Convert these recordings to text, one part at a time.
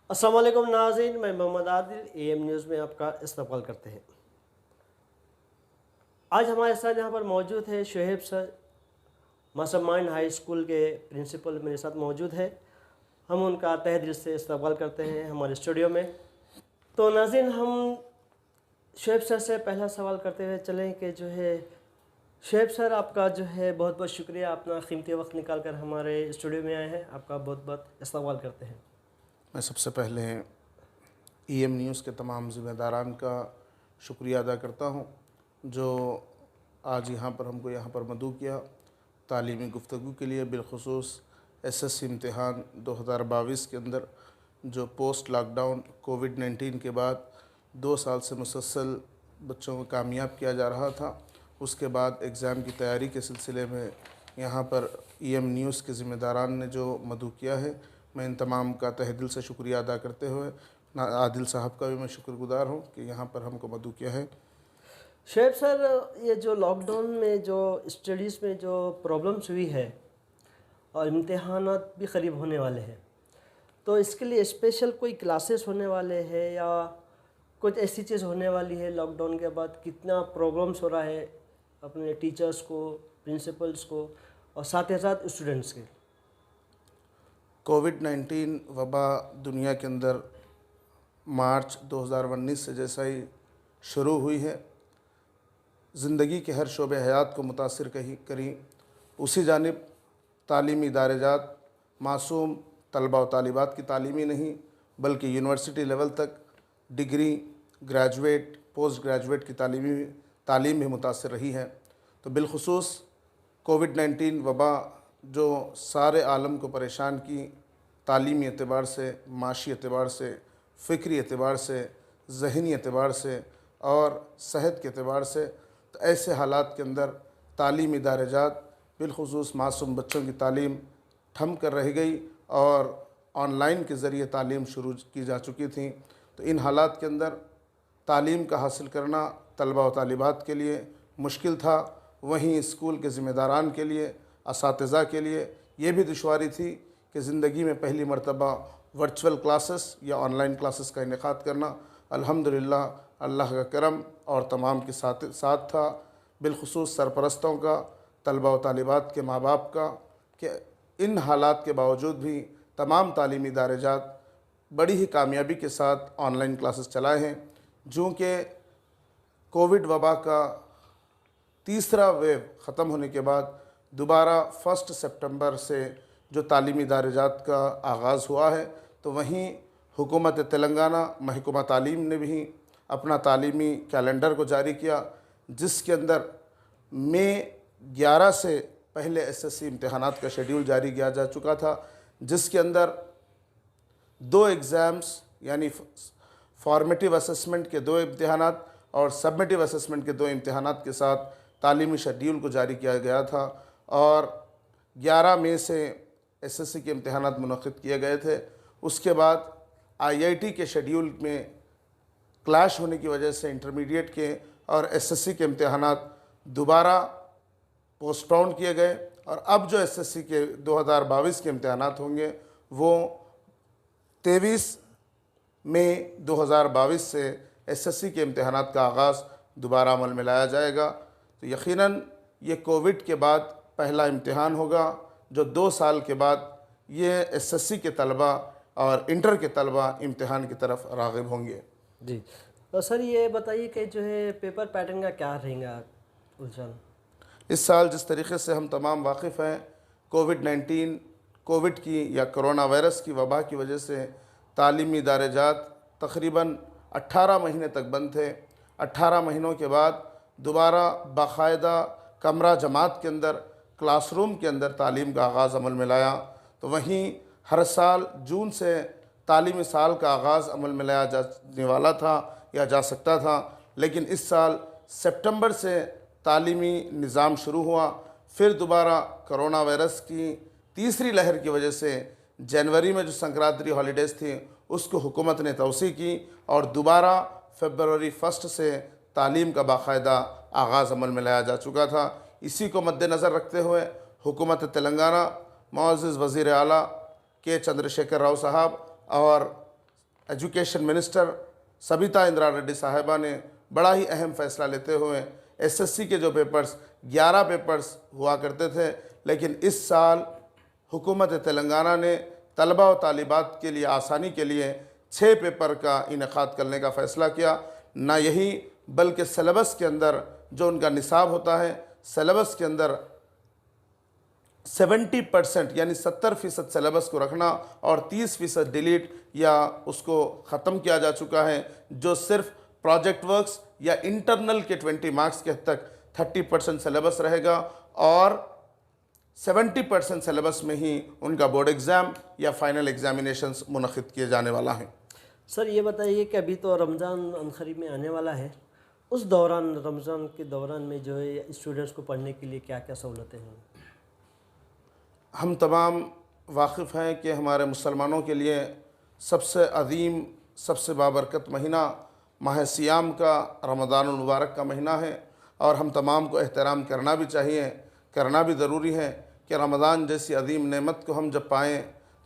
अस्सलाम वालेकुम नाज़रीन, मैं मोहम्मद आदिल एएम न्यूज़ में आपका इस्तकबाल करते हैं। आज हमारे साथ यहाँ पर मौजूद है Shoaib sir, mastermind high school के प्रिंसिपल मेरे साथ मौजूद है। हम उनका तहे दिल से इस्तकबाल करते हैं हमारे स्टूडियो में। तो नाज़रीन, हम शुएब सर से पहला सवाल करते हुए चलें कि जो है शुएब सर, आपका जो है बहुत बहुत शुक्रिया, अपना कीमती वक्त निकाल कर हमारे स्टूडियो में आए हैं। आपका बहुत बहुत इस्तकबाल करते हैं। मैं सबसे पहले ईएम न्यूज़ के तमाम ज़िम्मेदारान का शुक्रिया अदा करता हूँ जो आज यहाँ पर हमको यहाँ पर मदऊ किया तालीमी गुफ्तगू के लिए। बिलखुसूस एसएससी इम्तिहान 2022 के अंदर जो पोस्ट लॉकडाउन कोविड-19 के बाद 2 साल से मुसलसल बच्चों को कामयाब किया जा रहा था, उसके बाद एग्ज़ाम की तैयारी के सिलसिले में यहाँ पर ईएम न्यूज़ के ज़िम्मेदारान ने जो मदऊ किया है, मैं इन तमाम का तहे दिल से शुक्रिया अदा करते हुए आदिल साहब का भी मैं शुक्रगुज़ार हूँ कि यहाँ पर हमको मदऊ किया है। शुएब सर, ये जो लॉकडाउन में जो स्टडीज़ में जो प्रॉब्लम्स हुई है और इम्तिहानात भी करीब होने वाले हैं, तो इसके लिए स्पेशल कोई क्लासेस होने वाले हैं या कुछ ऐसी चीज़ होने वाली है लॉकडाउन के बाद? कितना प्रॉब्लम्स हो रहा है अपने टीचर्स को, प्रिंसिपल्स को और साथ ही साथ स्टूडेंट्स के? कोविड-19 वबा दुनिया के अंदर मार्च 2019 से जैसा ही शुरू हुई है, ज़िंदगी के हर शोबे हयात को मुतासिर करी। उसी जानिब तालीमी इदारेजात मासूम तलबा व तालिबात की तालीमी नहीं बल्कि यूनिवर्सिटी लेवल तक डिग्री, ग्रेजुएट, पोस्ट ग्रेजुएट की तालीम भी मुतासिर रही है। तो बिलखुसूस कोविड-19 वबा जो सारे आलम को परेशान की, तालीमी एतबार से, माशी एतबार से, फ़िक्री एतबार से, ज़हनी एतबार से और सेहत के एतबार से, तो ऐसे हालात के अंदर तालीमी इदारेजात बिलखुसूस मासूम बच्चों की तालीम थम कर रह गई और ऑनलाइन के ज़रिए तालीम शुरू की जा चुकी थी। तो इन हालात के अंदर तालीम का हासिल करना तलबा व तालिबात के लिए मुश्किल था। वहीं स्कूल के ज़िम्मेदारान के लिए, असातिज़ा के लिए ये भी दुश्वारी थी कि ज़िंदगी में पहली मरतबा वर्चुअल क्लासेस या ऑनलाइन क्लासेस का इनेकाद करना। अल्हम्दुलिल्लाह अल्लाह का करम और तमाम के साथ था, बिलखुसूस सरपरस्तों का, तलबा व तालिबात के माँ बाप का, कि इन हालात के बावजूद भी तमाम तालीमी इदारेजात बड़ी ही कामयाबी के साथ ऑनलाइन क्लासेस चलाए हैं। चूँकि कोविड वबा का तीसरा वेव ख़त्म होने के बाद दोबारा 1 सितंबर से जो तालीमी इदारेजात का आगाज़ हुआ है, तो वहीं हुकूमत तेलंगाना महकमा तालीम ने भी अपना तालीमी कैलेंडर को जारी किया, जिसके अंदर मई 11 से पहले एसएससी इम्तिहानात का शेड्यूल जारी किया जा चुका था, जिसके अंदर 2 एग्ज़ाम्स यानी फॉर्मेटिव असेसमेंट के 2 इम्तिहानात और सबमिटिव असेसमेंट के 2 इम्तिहानात के साथ तालीमी शेड्यूल को जारी किया गया था और 11 मई से एसएससी के इम्तिहानात मुनक़िद किए गए थे। उसके बाद आईआईटी के शेड्यूल में क्लैश होने की वजह से इंटरमीडिएट के और एसएससी के इम्तिहानात दोबारा पोस्टपोन किए गए और अब जो एसएससी के 2022 के इम्तिहानात होंगे वो 23 मई 2022 से एसएससी के इम्तिहानात का आगाज़ दोबारा अमल में लाया जाएगा। तो यकीनन ये कोविड के बाद पहला इम्तिहान होगा जो 2 साल के बाद ये एसएससी के तलबा और इंटर के तलबा इम्तिहान की तरफ राग़िब होंगे। जी, तो सर ये बताइए कि जो है पेपर पैटर्न का क्या रहेगा उलझन? इस साल जिस तरीक़े से हम तमाम वाकिफ़ हैं, कोविड की या कोरोना वायरस की वबा की वजह से तालीमी इदारेजात तकरीबन 18 महीने तक बंद थे। 18 महीनों के बाद दोबारा बाकायदा कमरा जमात के अंदर, क्लासरूम के अंदर तालीम का आगाज़ अमल में लाया। तो वहीं हर साल जून से तालीमी साल का आगाज़ अमल में लाया जाने वाला था या जा सकता था, लेकिन इस साल सितंबर से तालीमी निज़ाम शुरू हुआ। फिर दोबारा कोरोना वायरस की तीसरी लहर की वजह से जनवरी में जो संक्रांति हॉलीडेज़ थी उसको हुकूमत ने तौसी की और दोबारा फरवरी 1 से तालीम का बाकायदा आगाज़ अमल में लाया जा चुका था। इसी को मद्देनज़र रखते हुए हुकूमत तेलंगाना मुअज़्ज़ज़ वज़ीर आला के चंद्रशेखर राव साहब और एजुकेशन मिनिस्टर सबिता इंद्रा रेड्डी साहिबा ने बड़ा ही अहम फ़ैसला लेते हुए एसएससी के जो पेपर्स 11 पेपर्स हुआ करते थे, लेकिन इस साल हुकूमत तेलंगाना ने तलबा और तालिबात के लिए आसानी के लिए 6 पेपर का इनेकाद करने का फ़ैसला किया। ना यही बल्कि सिलेबस के अंदर जो उनका निसाब होता है, सिलेबस के अंदर 70% यानी 70% सिलेबस को रखना और 30% डिलीट या उसको ख़त्म किया जा चुका है। जो सिर्फ प्रोजेक्ट वर्क्स या इंटरनल के 20 मार्क्स के हद तक 30% सिलेबस रहेगा और 70% सिलेबस में ही उनका बोर्ड एग्ज़ाम या फाइनल एग्जामिनेशंस मुनक़िद किए जाने वाला हैं। सर ये बताइए कि अभी तो रमज़ान अनकरीब में आने वाला है, उस दौरान रमज़ान के दौरान में जो है स्टूडेंट्स को पढ़ने के लिए क्या क्या सहूलतें हैं? हम तमाम वाकिफ़ हैं कि हमारे मुसलमानों के लिए सबसे अज़ीम, सबसे बाबरकत महीना माह सियाम का रमज़ानुल मुबारक का महीना है और हम तमाम को एहतराम करना भी चाहिए, करना भी ज़रूरी है कि रमज़ान जैसी अज़ीम नेमत को हम जब पाएँ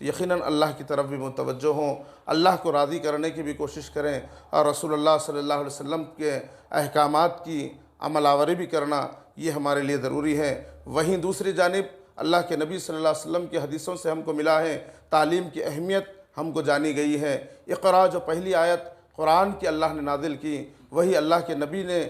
तो यकीनन अल्लाह की तरफ भी मुतवज्जो हों, अल्लाह को राज़ी करने की भी कोशिश करें और रसूलुल्लाह सल्लल्लाहु अलैहि वसल्लम के अहकामात की अमलावरी भी करना ये हमारे लिए ज़रूरी है। वहीं दूसरी जानिब अल्लाह के नबी सल्लल्लाहु अलैहि वसल्लम की हदीसों से हमको मिला है, तालीम की अहमियत हमको जानी गई है। इक़रा जो पहली आयत कुरान की अल्लाह ने नाजिल की, वही अल्लाह के नबी ने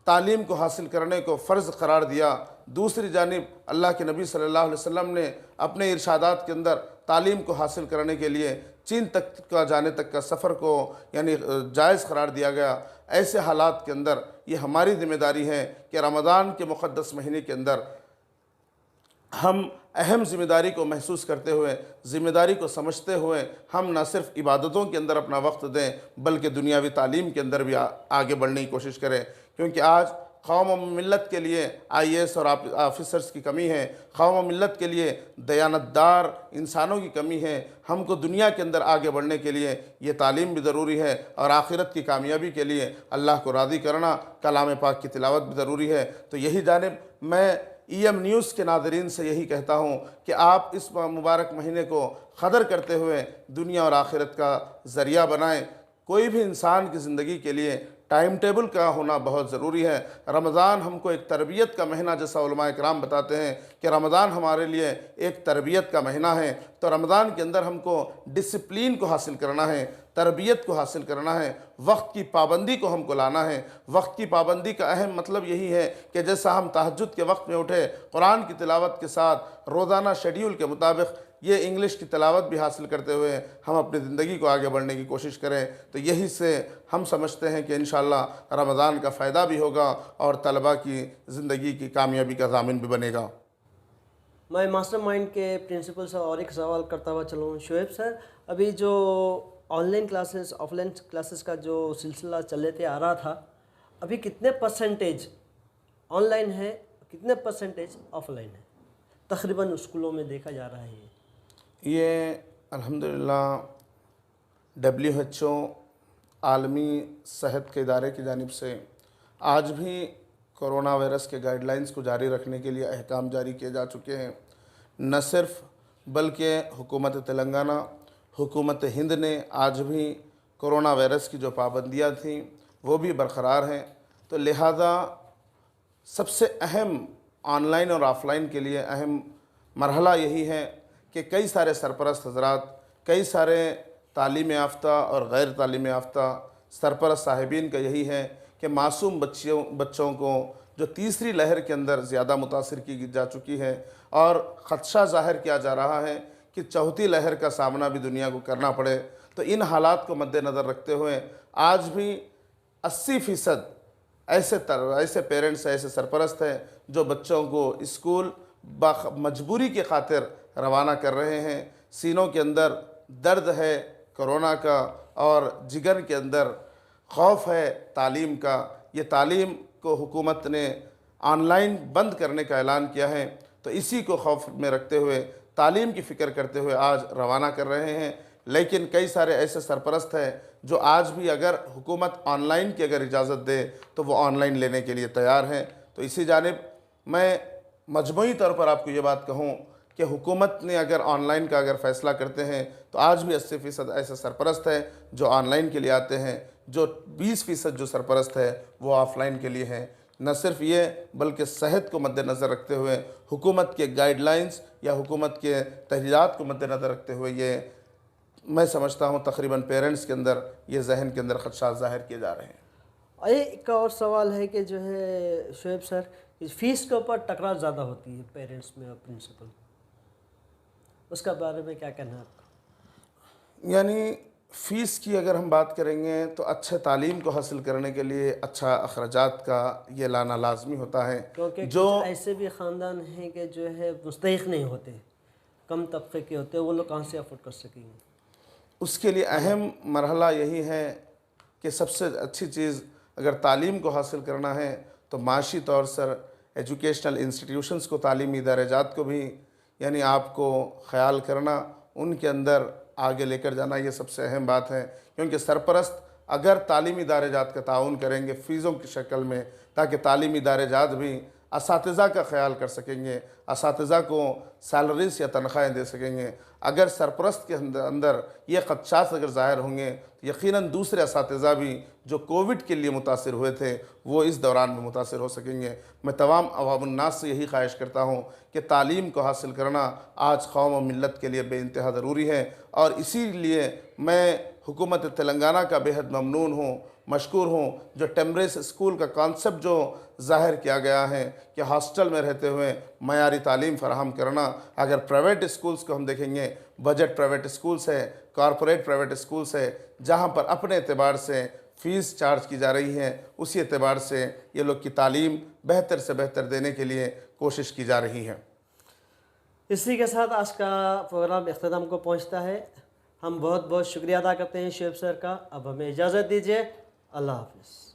तालीम को हासिल करने को फ़र्ज़ करार दिया। दूसरी जानिब अल्लाह के नबी सल्लल्लाहु अलैहि वसल्लम ने अपने इरशादात के अंदर तालीम को हासिल करने के लिए चीन तक का जाने तक का सफ़र को यानी जायज़ करार दिया गया। ऐसे हालात के अंदर ये हमारी ज़िम्मेदारी है कि रमज़ान के मुक़द्दस महीने के अंदर हम अहम ज़िम्मेदारी को महसूस करते हुए, ज़िम्मेदारी को समझते हुए हम न सिर्फ इबादतों के अंदर अपना वक्त दें बल्कि दुनियावी तालीम के अंदर भी आगे बढ़ने की कोशिश करें। क्योंकि आज कौम और मिल्लत के लिए IAS और ऑफिसर्स की कमी है, कौम और मिल्लत के लिए दयानतदार इंसानों की कमी है। हमको दुनिया के अंदर आगे बढ़ने के लिए ये तालीम भी ज़रूरी है और आखिरत की कामयाबी के लिए अल्लाह को राज़ी करना, कलाम पाक की तिलावत भी ज़रूरी है। तो यही जानिब मैं EM न्यूज़ के नाज़रीन से यही कहता हूँ कि आप इस मुबारक महीने को क़दर करते हुए दुनिया और आखिरत का ज़रिया बनाएं। कोई भी इंसान की ज़िंदगी के लिए टाइम टेबल का होना बहुत ज़रूरी है। रमज़ान हमको एक तरबियत का महीना, जैसा उलमा इकराम बताते हैं कि रमज़ान हमारे लिए एक तरबियत का महीना है। तो रमज़ान के अंदर हमको डिसिप्लिन को हासिल करना है, तरबियत को हासिल करना है, वक्त की पाबंदी को हमको लाना है। वक्त की पाबंदी का अहम मतलब यही है कि जैसा हम तहज्जुद के वक्त में उठे, कुरान की तिलावत के साथ रोज़ाना शेड्यूल के मुताबिक ये इंग्लिश की तिलावत भी हासिल करते हुए हम अपनी ज़िंदगी को आगे बढ़ने की कोशिश करें। तो यही से हम समझते हैं कि इंशाअल्लाह रमज़ान का फ़ायदा भी होगा और तलबा की ज़िंदगी की कामयाबी का ज़ामिन भी बनेगा। मैं मास्टरमाइंड के प्रिंसिपल से और एक सवाल करता हुआ चलूँ। शोएब सर, अभी जो ऑनलाइन क्लासेस, ऑफलाइन क्लासेस का जो सिलसिला चलते आ रहा था, अभी कितने परसेंटेज ऑनलाइन है, कितने परसेंटेज ऑफलाइन है तकरीबन स्कूलों में देखा जा रहा है? ये अल्हम्दुलिल्लाह WHO आलमी सेहत के इदारे की जानिब से आज भी कोरोना वायरस के गाइडलाइंस को जारी रखने के लिए अहकाम जारी किए जा चुके हैं। न सिर्फ बल्कि हुकूमत तेलंगाना, हुकूमत हिंद ने आज भी कोरोना वायरस की जो पाबंदियां थीं वो भी बरक़रार हैं। तो लिहाजा सबसे अहम ऑनलाइन और ऑफ़लाइन के लिए अहम मरहला यही है कि कई सारे सरपरस्त हज़रात, कई सारे तालीम याफ्ता और गैर तालीम याफ्ता सरपरस्त साहिबीन का यही है कि मासूम बच्चों को जो तीसरी लहर के अंदर ज़्यादा मुतासिर की जा चुकी है और ख़दशा ज़ाहिर किया जा रहा है कि चौथी लहर का सामना भी दुनिया को करना पड़े। तो इन हालात को मद्देनज़र रखते हुए आज भी 80% ऐसे पेरेंट्स, ऐसे सरपरस्त हैं जो बच्चों को स्कूल मजबूरी की खातिर रवाना कर रहे हैं। सीनों के अंदर दर्द है कोरोना का और जिगर के अंदर खौफ है तालीम का। ये तालीम को हुकूमत ने ऑनलाइन बंद करने का ऐलान किया है, तो इसी को खौफ में रखते हुए, तालीम की फ़िक्र करते हुए आज रवाना कर रहे हैं। लेकिन कई सारे ऐसे सरपरस्त हैं जो आज भी अगर हुकूमत ऑनलाइन की अगर इजाज़त दे तो वो ऑनलाइन लेने के लिए तैयार हैं। तो इसी जानिब मैं मजमूई तौर पर आपको ये बात कहूँ कि हुकूमत ने अगर ऑनलाइन का अगर फ़ैसला करते हैं तो आज भी 80% ऐसे सरपरस्त हैं जो ऑनलाइन के लिए आते हैं, जो 20% जो सरपरस्त है वो ऑफ़लाइन के लिए हैं। न सिर्फ ये बल्कि सेहत को मद्देनज़र रखते हुए हुकूमत के गाइडलाइंस या हुकूमत के तहरीरात को मद्देनज़र रखते हुए ये मैं समझता हूँ तकरीबन पेरेंट्स के अंदर ये जहन के अंदर ख़दशात ज़ाहिर किए जा रहे हैं। और एक और सवाल है कि जो है शोएब सर, इस फीस के ऊपर तकरार ज़्यादा होती है पेरेंट्स में और प्रिंसिपल, उसका बारे में क्या कहना है आपका? यानी फ़ीस की अगर हम बात करेंगे तो अच्छे तालीम को हासिल करने के लिए अच्छा अखराजात का ये लाना लाजमी होता है। क्योंकि जो कुछ ऐसे भी ख़ानदान हैं कि जो है मुस्तहिक़ नहीं होते, कम तबके के होते हैं, वो लोग कहाँ से अफोर्ड कर सकेंगे? उसके लिए अहम मरहला यही है कि सबसे अच्छी चीज़ अगर तालीम को हासिल करना है तो माशी तौर पर एजुकेशनल इंस्टीट्यूशंस को, तालीमी इदारेजात को भी यानी आपको ख़याल करना, उनके अंदर आगे लेकर जाना, ये सबसे अहम बात है। क्योंकि सरपरस्त अगर तालीमी इदारेजात का ताउन करेंगे फ़ीज़ों की शक्ल में ताकि तालीमी इदारेजात भी असातिज़ा का ख्याल कर सकेंगे, असातिज़ा को सैलरीज या तनख्वाहें दे सकेंगे। अगर सरपरस्त के अंदर ये ख़दशात अगर ज़ाहिर होंगे तो यकीनन दूसरे असातिज़ा भी जो कोविड के लिए मुतासिर हुए थे वो इस दौरान में मुतासिर हो सकेंगे। मैं तमाम अवामुन्नास से यही ख्वाहिश करता हूँ कि तालीम को हासिल करना आज कौम और मिल्लत के लिए बेइंतहा ज़रूरी है, और इसीलिए मैं हुकूमत तेलंगाना का बेहद ममनून हूँ, मशकूर हूँ जो टेम्ब्रेस स्कूल का कॉन्सेप्ट जो ज़ाहिर किया गया है कि हॉस्टल में रहते हुए मयारी तालीम फ़राहम करना। अगर प्राइवेट स्कूल्स को हम देखेंगे, बजट प्राइवेट स्कूल्स है, कॉरपोरेट प्राइवेट स्कूल्स है, जहाँ पर अपने एतबार से फ़ीस चार्ज की जा रही है, उसी एतबार से ये लोग की तालीम बेहतर से बेहतर देने के लिए कोशिश की जा रही है। इसी के साथ आज का प्रोग्राम इख्तिताम को पहुँचता है। हम बहुत बहुत शुक्रिया अदा करते हैं शोएब सर का। अब हमें इजाज़त दीजिए। अल्लाह हाफ़िज़।